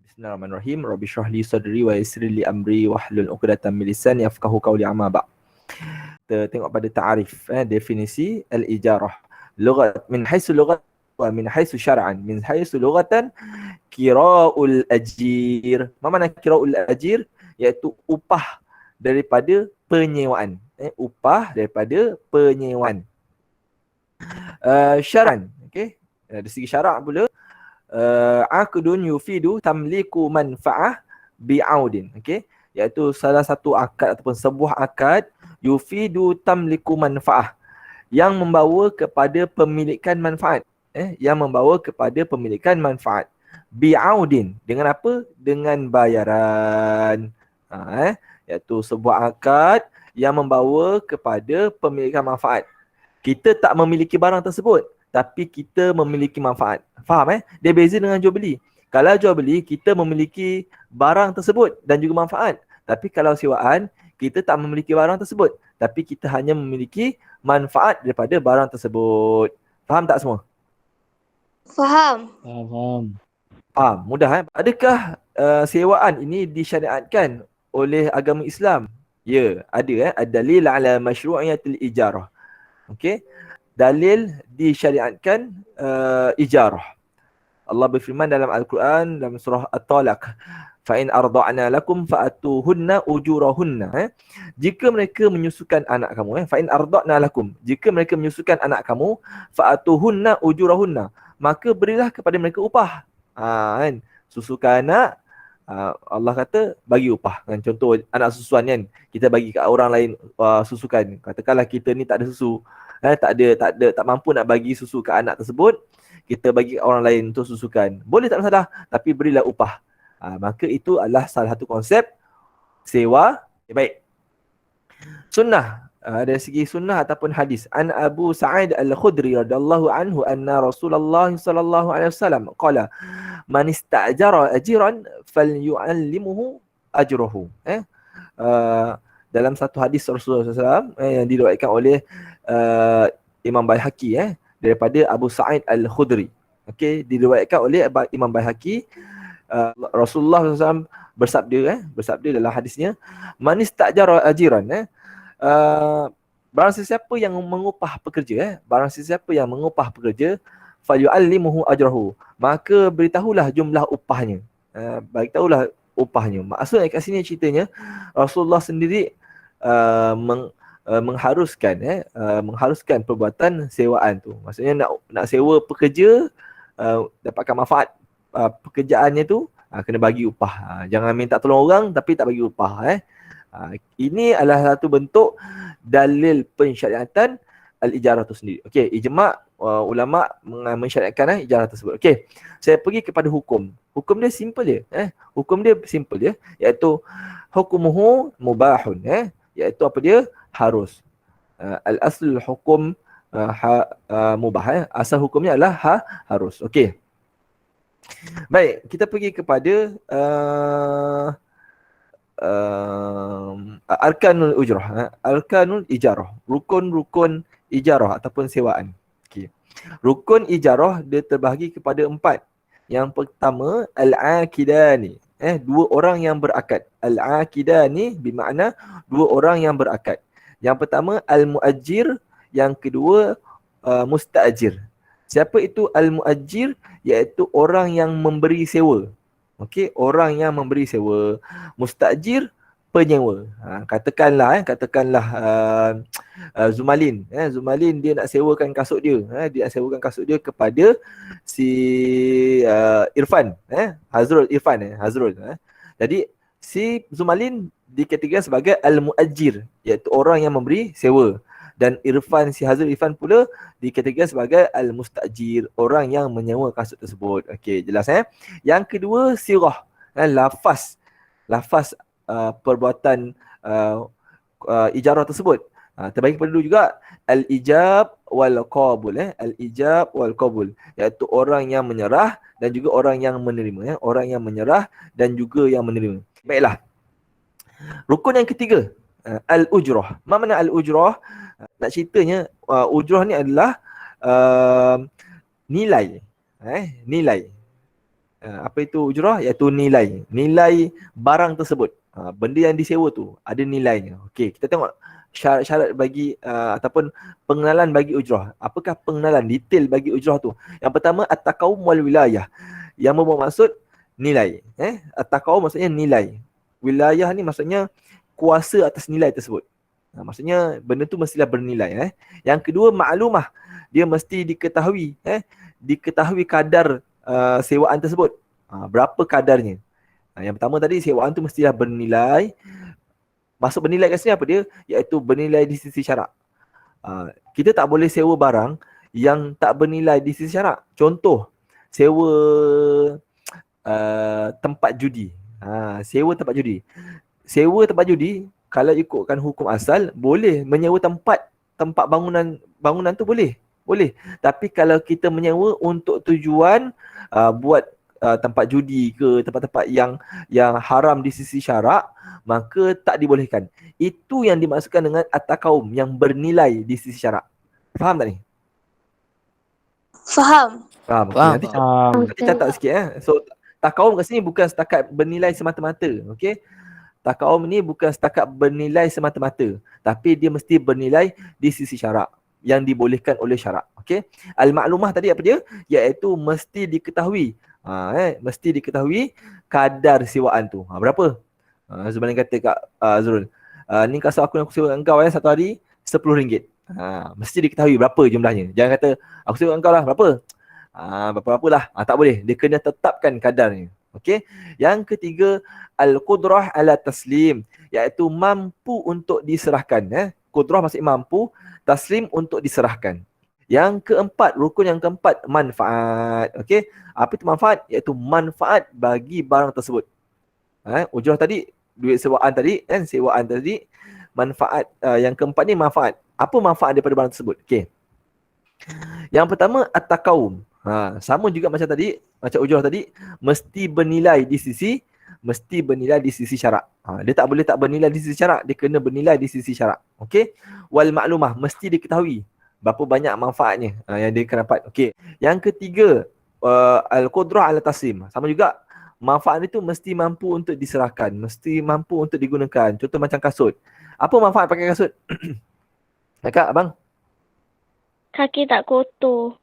Bismillahirrahmanirrahim. Rabbi shrah li sadri wa yassir li amri wahlul 'uqdatam min lisani yafqahu qawli, amma ba'd. Kita tengok pada ta'arif, definisi al-ijarah. Lughat min haitsu lughat wa min haitsu syar'an. Min haitsu lughatan kira'ul ajir. Apa makna kira'ul ajir? Iaitu upah daripada penyewaan. Upah daripada penyewaan. Syar'an, okey. Dari segi syarak pula, aqdun yufidu tamliku manfa'ah bi'audin, okey, iaitu salah satu akad ataupun sebuah akad yufidu tamliku manfa'ah, yang membawa kepada pemilikan manfaat, yang membawa kepada pemilikan manfaat, bi'audin, dengan apa? Dengan bayaran, iaitu sebuah akad yang membawa kepada pemilikan manfaat. Kita tak memiliki barang tersebut, tapi kita memiliki manfaat. Faham Dia beza dengan jual beli. Kalau jual beli, kita memiliki barang tersebut dan juga manfaat. Tapi kalau sewaan, kita tak memiliki barang tersebut, tapi kita hanya memiliki manfaat daripada barang tersebut. Faham tak semua? Faham. Faham. Mudah Adakah sewaan ini disyariatkan oleh agama Islam? Ya, ada ad-dalil ala masyru'iyatil ijarah. Okey. Dalil disyariatkan ijarah. Allah berfirman dalam Al-Quran dalam surah At-Talaq, fa in arda'na lakum fa'atuhunna ujurahunna. Jika mereka menyusukan anak kamu, fa in arda'na lakum, jika mereka menyusukan anak kamu, fa'atuhunna ujurahunna, maka berilah kepada mereka upah. Susukan anak, Allah kata bagi upah. Contoh anak susuan kan, kita bagi kat orang lain susukan. Katakanlah kita ni tak ada susu, tak mampu nak bagi susu ke anak tersebut, kita bagi orang lain untuk susukan. Boleh, tak masalah, tapi berilah upah. Maka itu adalah salah satu konsep sewa. Baik. Sunnah, dari segi sunnah ataupun hadis. An Abu Sa'id Al-Khudri radhiyallahu anhu anna Rasulullah sallallahu alaihi wasallam qala man istajara ajiran falyu'allimuhu ajruhu. Dalam satu hadis Rasulullah SAW yang diriwayatkan oleh Imam Baihaqi daripada Abu Sa'id Al-Khudri. Okey, diriwayatkan oleh Imam Baihaqi, Rasulullah SAW bersabda dalam hadisnya, man istajara ajiran, barang sesiapa yang mengupah pekerja, barang sesiapa yang mengupah pekerja, falyu'allimuhu ajrahu, maka beritahulah jumlah upahnya. Beritahulah upahnya. Maksudnya kat sini ceritanya Rasulullah sendiri mengharuskan perbuatan sewaan tu. Maksudnya nak sewa pekerja, dapatkan manfaat pekerjaannya tu, kena bagi upah. Jangan minta tolong orang tapi tak bagi upah. Ini adalah satu bentuk dalil pensyariatan al-ijarah tu sendiri. Okey, ijma' ulama mensyariatkan ijarah tersebut. Okey, saya pergi kepada hukum. Hukum dia simple je. Hukum dia simple je, iaitu hukmuhu mubahun. Iaitu apa dia? Harus. Al-aslul hukum mubah. Asal hukumnya adalah harus. Okey. Baik, kita pergi kepada arkanul ujrah, arkanul ijarah, rukun-rukun ijarah ataupun sewaan. Okey. Rukun ijarah dia terbahagi kepada 4. Yang pertama al-aqidani, dua orang yang berakad. Al-aqidani bermakna dua orang yang berakad. Yang pertama al-muajjir, yang kedua musta'jir. Siapa itu al-muajjir? Iaitu orang yang memberi sewa. Okey, orang yang memberi sewa. Mustajir, penyewa. Katakanlah Zumalin. Zumalin dia nak sewakan kasut dia. Dia nak sewakan kasut dia kepada si Irfan. Hazrul Irfan. Hazrul. Jadi si Zumalin dikategorikan sebagai al-muajjir, iaitu orang yang memberi sewa. Dan Irfan, si Hazrul Irfan pula dikategorikan sebagai al-mustajir, orang yang menyewa kasut tersebut. Okey, jelas Yang kedua sirah, lafaz perbuatan ijarah tersebut. Terbagi pada dulu juga al-ijab wal qabul. Al-ijab wal qabul, iaitu orang yang menyerah dan juga orang yang menerima. Orang yang menyerah dan juga yang menerima. Baiklah. Rukun yang ketiga, al-ujrah. Apa makna al-ujrah? Nak ceritanya, ujrah ni adalah nilai. Nilai. Apa itu ujrah? Iaitu nilai. Nilai barang tersebut. Benda yang disewa tu ada nilainya. Okey, kita tengok syarat-syarat bagi ataupun pengenalan bagi ujrah. Apakah pengenalan detail bagi ujrah tu? Yang pertama at-taqawum wal wilayah. Yang bermaksud nilai. At-taqawum maksudnya nilai. Wilayah ni maksudnya kuasa atas nilai tersebut. Maksudnya benda tu mestilah bernilai. Yang kedua maklumah. Dia mesti diketahui. Diketahui kadar sewaan tersebut. Berapa kadarnya. Yang pertama tadi sewaan tu mestilah bernilai. Maksud bernilai kat sini apa dia? Iaitu bernilai di sisi syarak. Kita tak boleh sewa barang yang tak bernilai di sisi syarak. Contoh, sewa tempat judi. Sewa tempat judi. Sewa tempat judi, kalau ikutkan hukum asal, boleh menyewa tempat bangunan tu boleh. Boleh. Tapi kalau kita menyewa untuk tujuan buat tempat judi ke tempat-tempat yang haram di sisi syarak, maka tak dibolehkan. Itu yang dimaksudkan dengan at-taqawum, yang bernilai di sisi syarak. Faham tak ni? Faham. Faham. Okay. Nanti catat sikit. So taqawum kat sini bukan setakat bernilai semata-mata. Okey. Taqawum ni bukan setakat bernilai semata-mata, tapi dia mesti bernilai di sisi syarak, yang dibolehkan oleh syarak. Okey. Al-maklumah tadi apa dia? Iaitu mesti diketahui. Mesti diketahui kadar sewaan tu. Berapa? Zubanin kata kat Azrul, ni kasut aku yang aku sewa engkau satu hari RM10. Mesti diketahui berapa jumlahnya. Jangan kata aku sewa engkau lah berapa? Berapa-berapa lah. Tak boleh. Dia kena tetapkan kadarnya. Okey. Yang ketiga, al-qudrah ala taslim, iaitu mampu untuk diserahkan. Qudrah maksudnya mampu, taslim untuk diserahkan. Yang keempat, rukun yang keempat, manfaat. Okey. Apa itu manfaat? Iaitu manfaat bagi barang tersebut. Ujrah tadi, duit sewaan tadi, sewaan tadi, manfaat. Yang keempat ni manfaat. Apa manfaat daripada barang tersebut? Okey. Yang pertama, at-taqawum. Sama juga macam tadi, macam ujrah tadi, mesti bernilai di sisi syarak. Dia tak boleh tak bernilai di sisi syarak, dia kena bernilai di sisi syarak. Okey. Wal maklumah, mesti diketahui berapa banyak manfaatnya yang dia akan dapat. Okey. Yang ketiga, al-qudrah ala taslim. Sama juga, manfaat itu mesti mampu untuk diserahkan, mesti mampu untuk digunakan. Contoh macam kasut. Apa manfaat pakai kasut? Kakak, abang? Kaki tak kotor.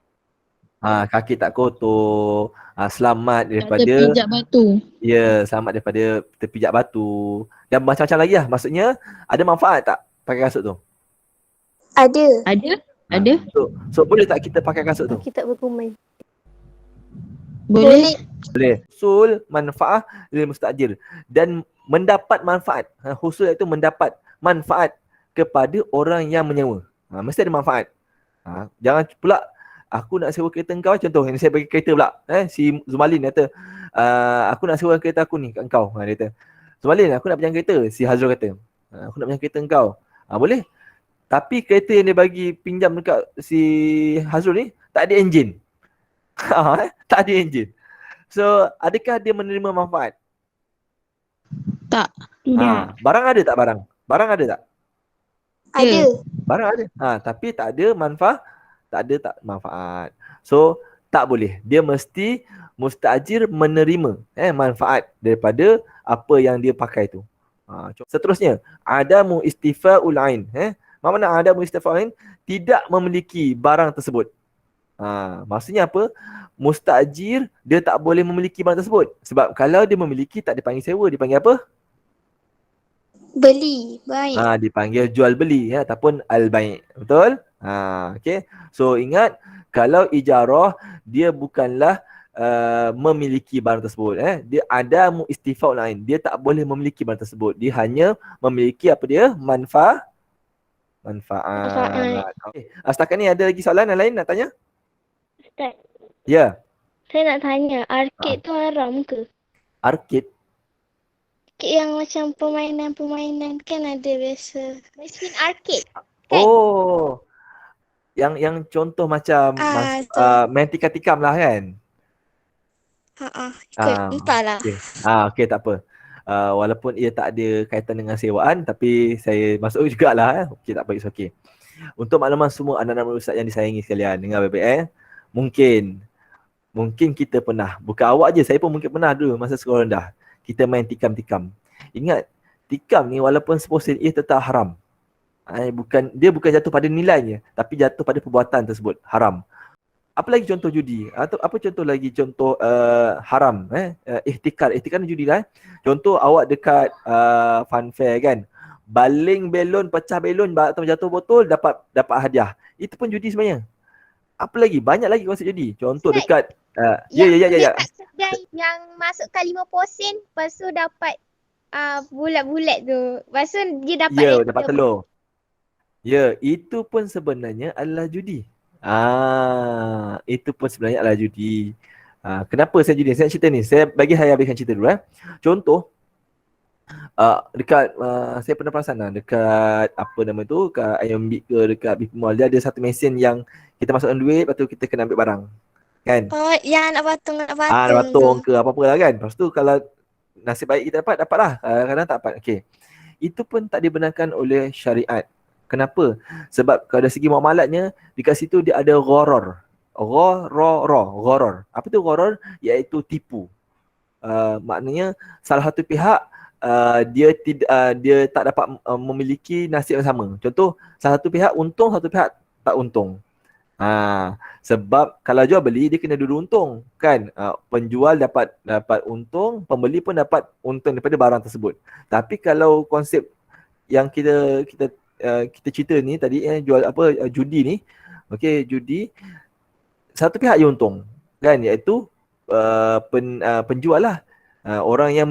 Kaki tak kotor, selamat daripada terpijak batu. Ya, selamat daripada terpijak batu. Dan macam-macam lagi lah. Maksudnya, ada manfaat tak pakai kasut tu? Ada. Ada? So boleh tak kita pakai kasut tu? Kita berkumai. Boleh. Boleh. Husul manfaat lil mustajir, dan mendapat manfaat. Husul iaitu mendapat manfaat kepada orang yang menyewa. Mesti ada manfaat. Jangan pula aku nak sewa kereta engkau, contoh ini saya bagi kereta pula. Si Zumalin kata, aku nak sewa kereta aku ni kat engkau. Dia kata, Zumalin, aku nak pinjam kereta. Si Hazrul kata, aku nak pinjam kereta engkau. Boleh. Tapi kereta yang dia bagi pinjam dekat si Hazrul ni tak ada enjin. Tak ada enjin. So, adakah dia menerima manfaat? Tak. Barang ada tak barang? Barang ada tak? Ada. Barang ada. Tapi tak ada manfaat. Tak manfaat. So, tak boleh. Dia mesti mustajir menerima manfaat daripada apa yang dia pakai tu. Seterusnya, adamu istifa'ul ain. Apa makna adamu istifa'ul ain? Tidak memiliki barang tersebut. Maksudnya apa? Mustajir dia tak boleh memiliki barang tersebut. Sebab kalau dia memiliki, tak dipanggil sewa, dipanggil apa? Beli. Baik. Dipanggil jual beli ataupun al-bai'. Betul? Okay. So ingat, kalau ijarah dia bukanlah memiliki barang tersebut. Dia ada istifa'ul ain. Dia tak boleh memiliki barang tersebut. Dia hanya memiliki apa dia? Manfaat. Okay. Setakat ni ada lagi soalan yang lain nak tanya? Ustaz, Ya. saya nak tanya, arcade tu haram ke? Arcade. Arcade yang macam permainan-permainan kan ada biasa. Mesin arcade. Oh. Yang contoh macam main tikam-tikam lah kan? Entahlah. Okay, tak apa. Walaupun ia tak ada kaitan dengan sewaan, tapi saya masuk jugalah. Okay, tak apa, it's okay. Untuk makluman semua anak-anak ustaz yang disayangi sekalian, dengar baik-baik. Mungkin Mungkin kita pernah, bukan awak je, saya pun mungkin pernah dulu masa sekolah rendah. Kita main tikam-tikam. Ingat, tikam ni walaupun seposen ia tetap haram. Dia bukan jatuh pada nilainya, tapi jatuh pada perbuatan tersebut, haram. Apa lagi contoh judi? Atau apa contoh lagi contoh haram? Ihtikar ni judi lah. Contoh awak dekat fun fair kan, baling belon, pecah belon atau jatuh botol, dapat hadiah. Itu pun judi sebenarnya. Apa lagi? Banyak lagi konsep judi. Contoh Ustaz, dekat yang ya. dekat kedai yang masukkan 50 sen, lepas tu dapat bulat-bulat tu. Lepas tu dia dapat Ya, yang dapat telur. Ya, itu pun sebenarnya adalah judi. Itu pun sebenarnya adalah judi. Kenapa saya judi? Saya cerita ni. Saya bagi saya habiskan cerita dulu. Contoh, dekat saya pernah perasan lah, dekat apa nama tu, kat IMB ke dekat BP Mall, dia ada satu mesin yang kita masukkan duit, lepas tu kita kena ambil barang. Kan? Oh, yang nak patung Ada tu. patung ke apa-apa lah kan. Lepas tu kalau nasib baik kita dapat lah. Kadang-kadang tak dapat. Okey. Itu pun tak dibenarkan oleh syariat. Kenapa? Sebab kalau dari segi muamalatnya, dekat situ dia ada gharar. Gharar. Apa tu gharar? Iaitu tipu. Maknanya salah satu pihak dia tak dapat memiliki nasib yang sama. Contoh, salah satu pihak untung, satu pihak tak untung. Sebab kalau jual beli dia kena dulu untung kan. Penjual dapat untung, pembeli pun dapat untung daripada barang tersebut. Tapi kalau konsep yang kita cerita ni tadi, jual judi ni, okey, judi satu pihak je untung kan, iaitu penjual lah. Orang yang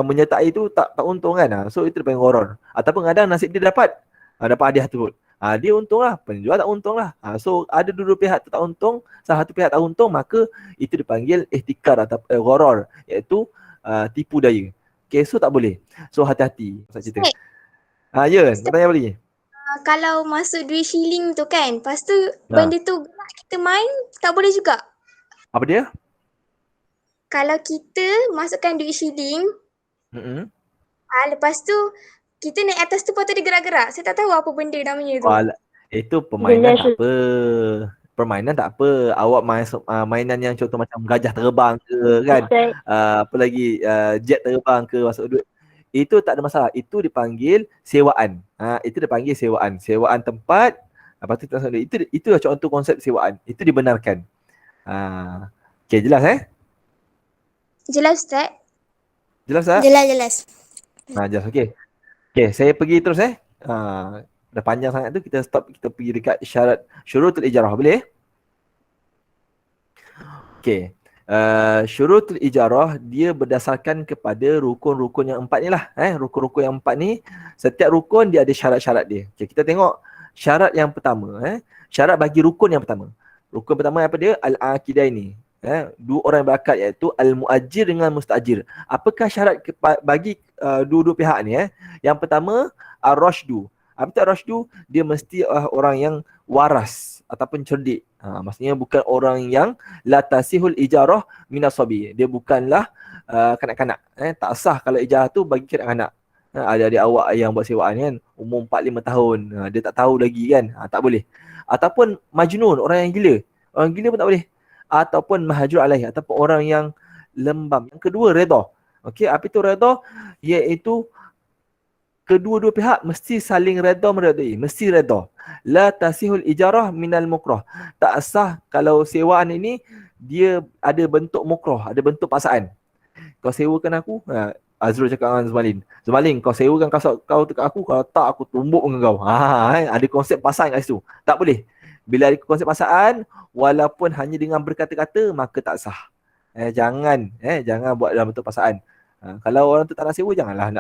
menyertai tu tak untung kan. So itu dipanggil gharar. Ataupun kadang nasib dia dapat hadiah tersebut. Dia untung lah, penjual tak untung lah. So ada dua pihak tu tak untung, salah satu pihak tak untung, maka itu dipanggil ihtikar atau gharar, iaitu tipu daya. Okay, so tak boleh. So hati-hati pasal cerita. Ya, nak tanya apa lagi? Kalau masuk duit shilling tu kan, lepas tu benda tu gerak kita main, tak boleh juga. Apa dia? Kalau kita masukkan duit shilling, lepas tu kita naik atas tu, lepas tu dia gerak-gerak. Saya tak tahu apa benda namanya tu. Itu permainan tak apa. Permainan tak apa. Awak mainan yang contoh macam gajah terbang ke kan. Apa lagi, jet terbang ke, masuk duit. Itu tak ada masalah. Itu dipanggil sewaan. Itu dipanggil sewaan. Sewaan tempat. Lepas tu kita masuk duit. Itu contoh konsep sewaan. Itu dibenarkan. Okay, jelas Jelas Ustaz? Jelas tak? Jelas. Jelas. Okay, saya pergi terus dah panjang sangat tu, kita stop, kita pergi dekat syarat syurutul ijarah, boleh? Okay, syurutul ijarah dia berdasarkan kepada rukun-rukun yang 4 ni lah. Rukun-rukun yang 4 ni, setiap rukun dia ada syarat-syarat dia. Okay, kita tengok syarat yang pertama. Syarat bagi rukun yang pertama. Rukun pertama apa dia? Al-aqidah ini. Dua orang yang berakad, iaitu al-muajir dengan mustajir. Apakah syarat bagi dua-dua pihak ni? Yang pertama, ar-rashdu. Apa itu ar-rashdu? Dia mesti orang yang waras ataupun cerdik. Maksudnya bukan orang yang la tasihul ijarah minas sabi. Dia bukanlah kanak-kanak. Tak sah kalau ijarah tu bagi kanak-kanak. Adik-adik awak yang buat sewaan kan, umur 4-5 tahun, dia tak tahu lagi kan, tak boleh. Ataupun majnun, orang yang gila. Orang gila pun tak boleh. Ataupun mahajur alaih, ataupun orang yang lembam. Yang kedua, redha. Okey, apa itu redha? Iaitu kedua-dua pihak mesti saling redha meredai, mesti redha. La tasihul ijarah minal mukrah. Tak sah kalau sewaan ini dia ada bentuk mukrah, ada bentuk paksaan. Kau sewakan aku, Azrul cakap dengan Zumalin, kau sewakan kasut kau dekat aku, kalau tak aku tumbuk dengan kau. Ada konsep paksaan kat situ. Tak boleh. Bila ada konsep paksaan, walaupun hanya dengan berkata-kata, maka tak sah. Jangan buat dalam bentuk paksaan. Kalau orang tu tak nak sewa, janganlah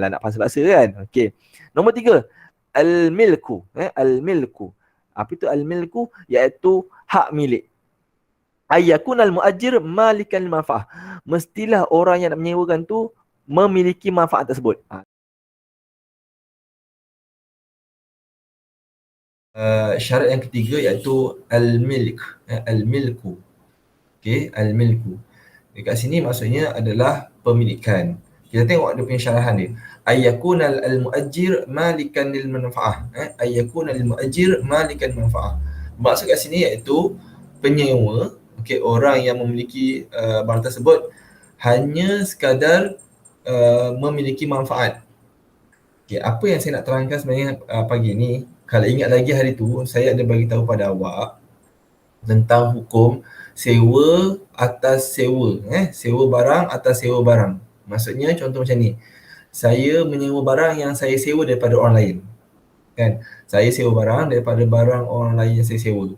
nak paksa-paksa kan. Okey. Nombor 3, al-milku. Al-milku. Apa itu al-milku? Iaitu hak milik. Ayyakun al-muajir malikan manfaah. Mestilah orang yang nak menyewakan tu memiliki manfaat tersebut. Syarat yang ketiga iaitu al-milk. Al-milku. Okey, al-milku. Dekat sini maksudnya adalah pemilikan. Kita tengok dia punya syarahan dia. Ayyakun al-muajir malikan lil manfaah. Ayyakun al-muajir malikan manfaah. Maksud kat sini iaitu penyewa, okey, orang yang memiliki barang tersebut hanya sekadar memiliki manfaat. Okay, apa yang saya nak terangkan sebenarnya pagi ni, kalau ingat lagi hari tu, saya ada bagi tahu pada awak tentang hukum sewa atas sewa. Sewa barang atas sewa barang. Maksudnya contoh macam ni, saya menyewa barang yang saya sewa daripada orang lain. Kan? Saya sewa barang daripada barang orang lain yang saya sewa.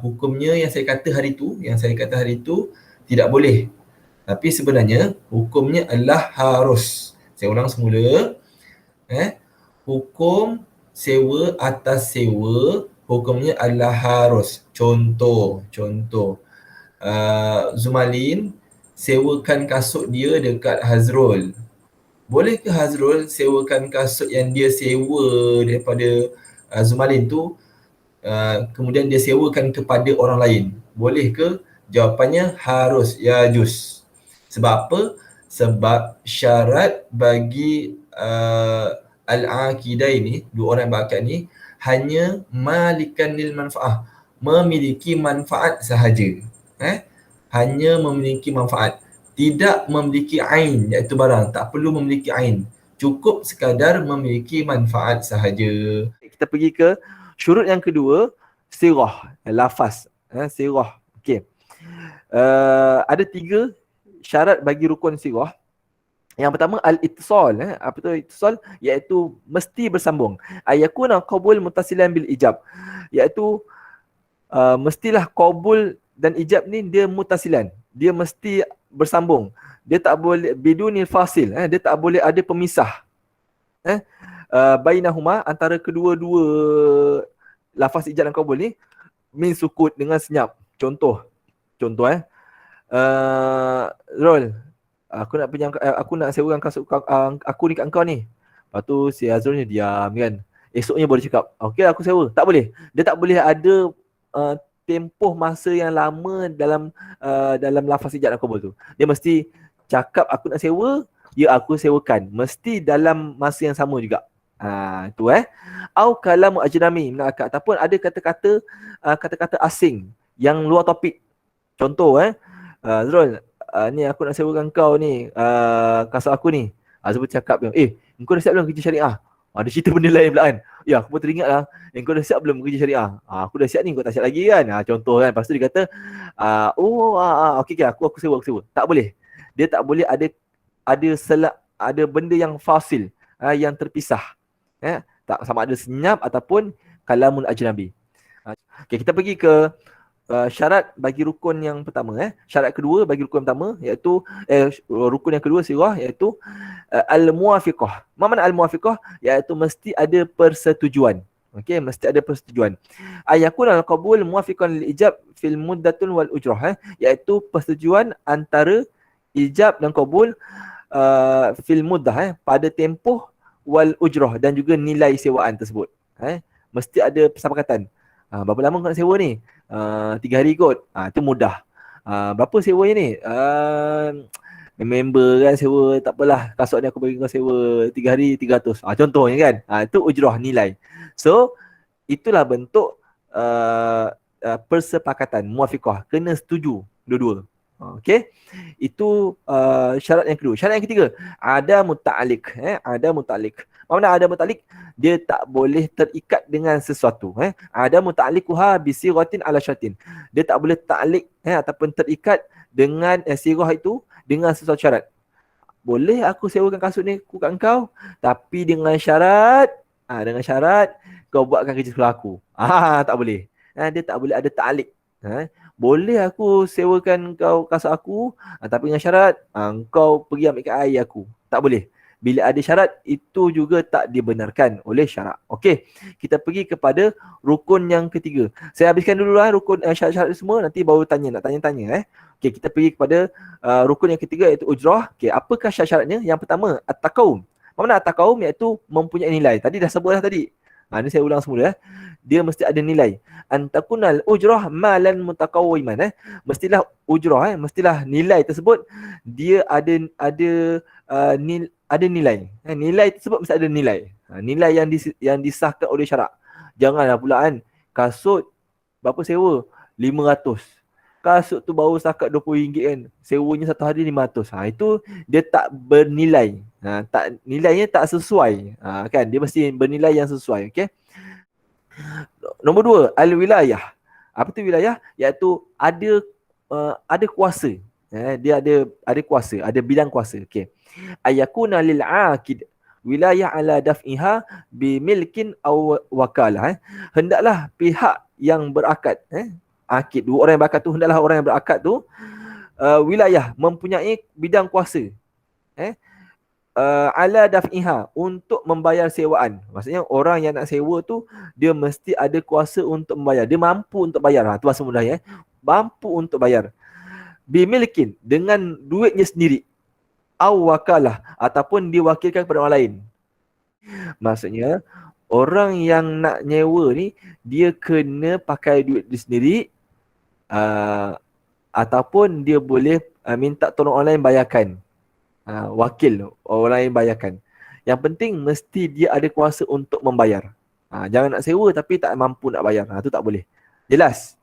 Hukumnya yang saya kata hari tu, tidak boleh. Tapi sebenarnya hukumnya adalah harus. Saya ulang semula. Hukum sewa atas sewa hukumnya adalah harus. Contoh, Zumalin sewakan kasut dia dekat Hazrul. Boleh ke Hazrul sewakan kasut yang dia sewa daripada Zumalin tu, kemudian dia sewakan kepada orang lain? Boleh ke? Jawapannya harus, ya juz. Sebab apa? Sebab syarat bagi al-aqidah ini, dua orang yang berakad ni, hanya malikan lil manfaah, memiliki manfaat sahaja. Hanya memiliki manfaat, tidak memiliki ain, iaitu barang. Tak perlu memiliki ain, cukup sekadar memiliki manfaat sahaja. Kita pergi ke syurut yang kedua, sirah, lafaz. Sirah. Okey. Ada 3 syarat bagi rukun sirah. Yang pertama al-ittisal. Apa tu ittisal? Iaitu mesti bersambung. Ayakuna qabul muttasilan bil ijab. Iaitu mestilah qabul dan ijab ni dia muttasilan. Dia mesti bersambung. Dia tak boleh bidunil fasil. Dia tak boleh ada pemisah. Bainahuma, antara kedua-dua lafaz ijab dan qabul ni, min sukut, dengan senyap. Contoh Rol, aku nak sewakan kasut aku ni kat engkau ni. Lepas tu si Azrul ni diam kan. Esoknya baru cakap, okey aku sewa. Tak boleh. Dia tak boleh ada tempoh masa yang lama dalam lafaz ijab dan qabul tu. Dia mesti cakap aku nak sewa, ya aku sewakan. Mesti dalam masa yang sama juga. Itu au kalamu ajnami, ataupun ada kata-kata asing yang luar topik. Contoh Azrul, ni aku nak sewakan kau ni kasut aku ni. Azrul cakap, engkau dah siap belum kerja syariah? Dia cerita benda lain pula kan. Ya, aku pun teringat lah, engkau dah siap belum kerja syariah? Aku dah siap ni, kau tak siap lagi kan. Contoh kan. Lepas tu dia kata, okey, aku sewa. Tak boleh. Dia tak boleh ada benda yang fasil, yang terpisah. Tak sama ada senyap ataupun kalamul ajnabi. Okey, kita pergi ke syarat bagi rukun yang pertama. Syarat kedua bagi rukun pertama, iaitu rukun yang kedua sirah, iaitu al-muwafiqah. Apa makna al-muwafiqah? Iaitu mesti ada persetujuan. Okey, mesti ada persetujuan. Ayakun al-qabul muwafiqan lil ijab fil muddatun wal ujrah, iaitu persetujuan antara ijab dan qabul fil muddah, pada tempoh, wal ujrah, dan juga nilai sewaan tersebut. Mesti ada persepakatan. Berapa lama kau nak sewa ni? 3 hari kot. Itu mudah. Berapa sewanya ni? Member kan sewa, tak apalah. Kasut ni aku bagi kau sewa 3 hari 300. Contohnya kan. Itu ujrah, nilai. So, itulah bentuk persepakatan, muafiqah. Kena setuju dua-dua. Okey. Itu syarat yang kedua. Syarat yang ketiga, ada muta'alliq. Ada muta'alliq. Mana ada muta'alliq? Dia tak boleh terikat dengan sesuatu. Ada muta'alliquha bisiratin ala syartin. Dia tak boleh ta'alliq ataupun terikat dengan sirah itu dengan sesuatu syarat. Boleh aku sewakan kasut ni kat engkau, tapi dengan syarat kau buatkan kerja sekolah aku. Tak boleh. Dia tak boleh ada ta'alliq. Boleh aku sewakan kau kasut aku, tapi dengan syarat kau pergi ambil air aku. Tak boleh. Bila ada syarat, itu juga tak dibenarkan oleh syarak. Okey, kita pergi kepada rukun yang ketiga. Saya habiskan dulu rukun syarat-syarat semua, nanti baru nak tanya-tanya. Okey, kita pergi kepada rukun yang ketiga, iaitu ujrah. Okey, apakah syarat-syaratnya? Yang pertama, at-taqawum. Mana at-taqawum? Iaitu mempunyai nilai. Tadi dah sebut tadi. Ini saya ulang semula. Dia mesti ada nilai. Antakunal ujrah malan mutaqawwiman. Mestilah ujrah, mestilah nilai tersebut dia ada nilai. Nilai tersebut mesti ada nilai. Nilai yang disahkan oleh syarak. Janganlah pula kasut berapa sewa? 500. Kasut tu baru setakat RM20 kan. Sewanya satu hari 500. Itu dia tak bernilai. Tak nilainya tak sesuai. Kan dia mesti bernilai yang sesuai, okey. Nombor 2, al-wilayah. Apa tu wilayah? Iaitu ada kuasa. Dia ada kuasa, ada bidang kuasa. Okey. Ayakuna lil aqid wilayah ala daf'iha bimilkin aw wakalah. Hendaklah pihak yang berakad, akid, dua orang yang berakad tu, hendaklah orang yang berakad tu wilayah, mempunyai bidang kuasa, ala daf'iha, untuk membayar sewaan. Maksudnya orang yang nak sewa tu dia mesti ada kuasa untuk membayar. Dia mampu untuk bayar. Tu bahasa mudahnya, mampu untuk bayar. Bimilkin, dengan duitnya sendiri. Aw wakalah, ataupun diwakilkan kepada orang lain. Maksudnya orang yang nak nyewa ni dia kena pakai duit dia sendiri, ataupun dia boleh minta tolong orang lain bayarkan. Wakil orang lain bayarkan. Yang penting mesti dia ada kuasa untuk membayar. Jangan nak sewa tapi tak mampu nak bayar. Tu tak boleh. Jelas?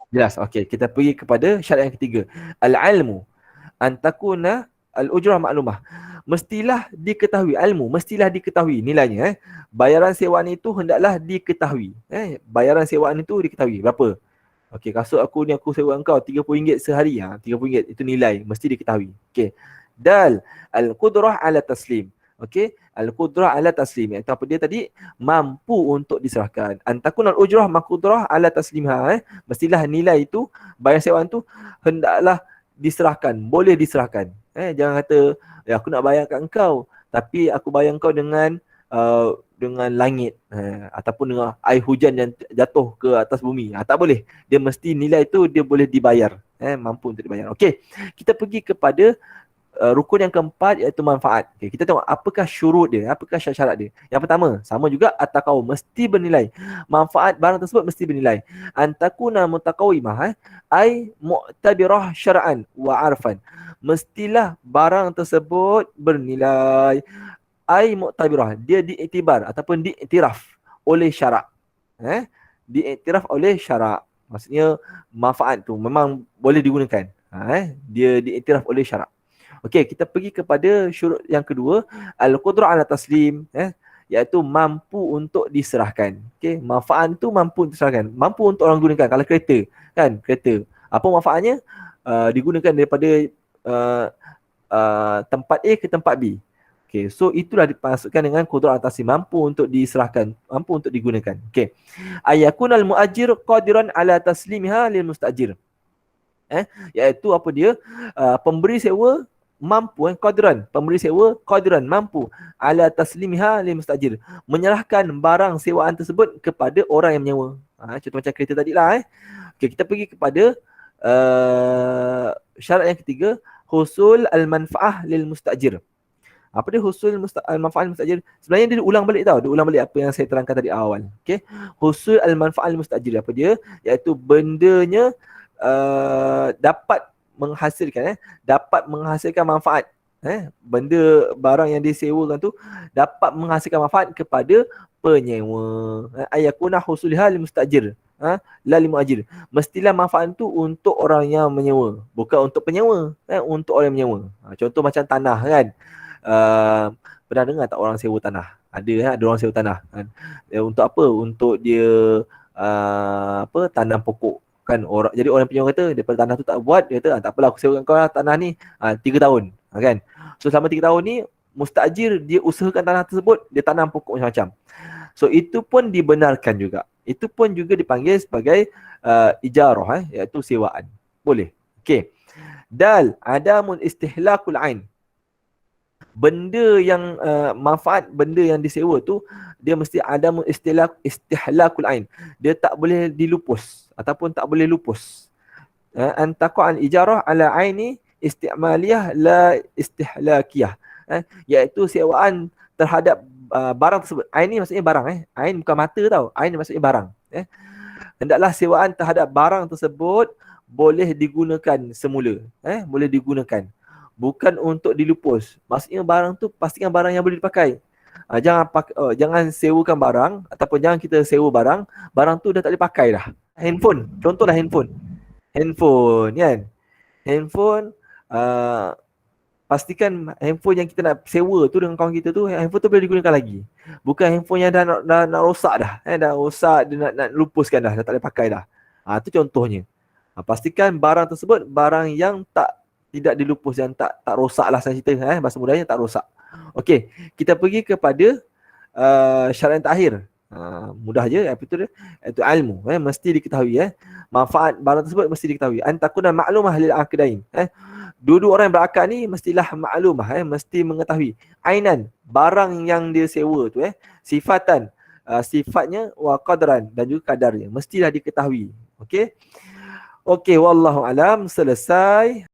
Jelas. Okey, kita pergi kepada syarat yang ketiga. Al-ilmu an takuna al-ujrah maklumah. Mestilah diketahui, ilmu mestilah diketahui nilainya. Bayaran sewaan itu hendaklah diketahui. Bayaran sewaan itu diketahui berapa. Okey, kasut aku ni aku sewa engkau RM30 sehari. RM30 itu nilai, mesti diketahui. Okey. Dal al-qudrah ala taslim. Okey, al-qudrah ala taslim. Iaitu apa dia tadi? Mampu untuk diserahkan. Antakun al-ujrah maqdrah ala taslimha. Mestilah nilai itu, bayar sewaan tu hendaklah diserahkan, boleh diserahkan. Jangan kata, ya aku nak bayar kat engkau, tapi aku bayar engkau dengan langit, ataupun dengan air hujan yang jatuh ke atas bumi. Tak boleh. Dia mesti nilai itu dia boleh dibayar, mampu untuk dibayar. Okey, kita pergi kepada rukun yang keempat, iaitu manfaat. Okay, kita tengok apakah syurut dia, apakah syarat dia. Yang pertama, sama juga at-taqaw, mesti bernilai. Manfaat barang tersebut mesti bernilai. Antakuna mutaqawimah, ai mu'tabirah syar'an wa arfan. Mestilah barang tersebut bernilai. Ai mu'tabirah, dia diiktibar ataupun diiktiraf oleh syarak. Diiktiraf oleh syarak. Maksudnya manfaat tu memang boleh digunakan. Dia diiktiraf oleh syarak. Okey, kita pergi kepada syurut yang kedua, al-qudrah ala taslim, iaitu mampu untuk diserahkan. Okey, manfaat tu mampu untuk diserahkan, mampu untuk orang gunakan. Kalau kereta, kan, kereta. Apa manfaatnya? Digunakan daripada tempat A ke tempat B. Okey, so itulah dimaksudkan dengan qudrah ala taslim, mampu untuk diserahkan, mampu untuk digunakan. Okey. Ayakunal muajir qadiran ala taslimiha lil mustajir. Iaitu apa dia? Pemberi sewa mampu, qadran, pemberi sewa qadran, mampu ala taslimiha lil mustajir, menyerahkan barang sewaan tersebut kepada orang yang menyewa. Contoh macam kereta tadilah. Okey, kita pergi kepada syarat yang ketiga, husul al-manfaah lil mustajir. Apa dia husul al-manfaah lil mustajir? Sebenarnya dia ulang balik tau, dia ulang balik apa yang saya terangkan tadi awal. Okey, husul al-manfaah lil mustajir, apa dia? Iaitu bendanya dapat menghasilkan, dapat menghasilkan manfaat. Benda barang yang disewakan tu dapat menghasilkan manfaat kepada penyewa. Ayakuna husulha lil mustajir, la lil muajir. Mestilah manfaat tu untuk orang yang menyewa, bukan untuk penyewa, untuk orang yang menyewa. Contoh macam tanah, kan. Pernah dengar tak orang sewa tanah? Ada orang sewa tanah, kan. Untuk apa? Untuk dia tanam pokok, kan. Jadi orang penyewa kata daripada tanah tu tak buat, dia kata tak apalah aku sewakan kau lah tanah ni 3 tahun, kan. So selama 3 tahun ni mustajir dia usahakan tanah tersebut, dia tanam pokok macam-macam. So itu pun dibenarkan juga. Itu pun juga dipanggil sebagai ijarah, iaitu sewaan. Boleh. Okey. Dal adamun istihlakul ain. Benda yang manfaat benda yang disewa tu dia mesti adamun istihlakul ain. Dia tak boleh dilupus ataupun tak boleh lupus. Antaqa'al ijarah ala aini isti'maliyah la istihlakiyah. Iaitu sewaan terhadap barang tersebut. Ain ni maksudnya barang. Ain bukan mata tau. Ain maksudnya barang. Hendaklah sewaan terhadap barang tersebut boleh digunakan semula. Boleh digunakan. Bukan untuk dilupus. Maksudnya barang tu pastikan barang yang boleh dipakai. Jangan sewakan barang ataupun jangan kita sewa barang tu dah tak boleh pakai dah. Handphone, contohlah handphone kan. Handphone pastikan handphone yang kita nak sewa tu dengan kawan kita tu, handphone tu boleh digunakan lagi. Bukan handphone yang dah nak rosak dah. Dah rosak, dia nak lupuskan dah tak boleh pakai dah. Tu contohnya. Pastikan barang tersebut barang yang tidak dilupus, yang tak rosak lah saya cerita. Bahasa mudahnya tak rosak. Okey, kita pergi kepada syarat yang terakhir. Mudah je, apa tu dia? Itu ilmu, mesti diketahui. Manfaat barang tersebut mesti diketahui. Antakuna ma'lumah lil aqidain. Dua-dua orang yang berakal ni mestilah maklumah, mesti mengetahui. Ainan, barang yang dia sewa tu, sifatan, sifatnya, wa qadran, dan juga kadarnya, mestilah diketahui. Okey, wallahu alam, selesai.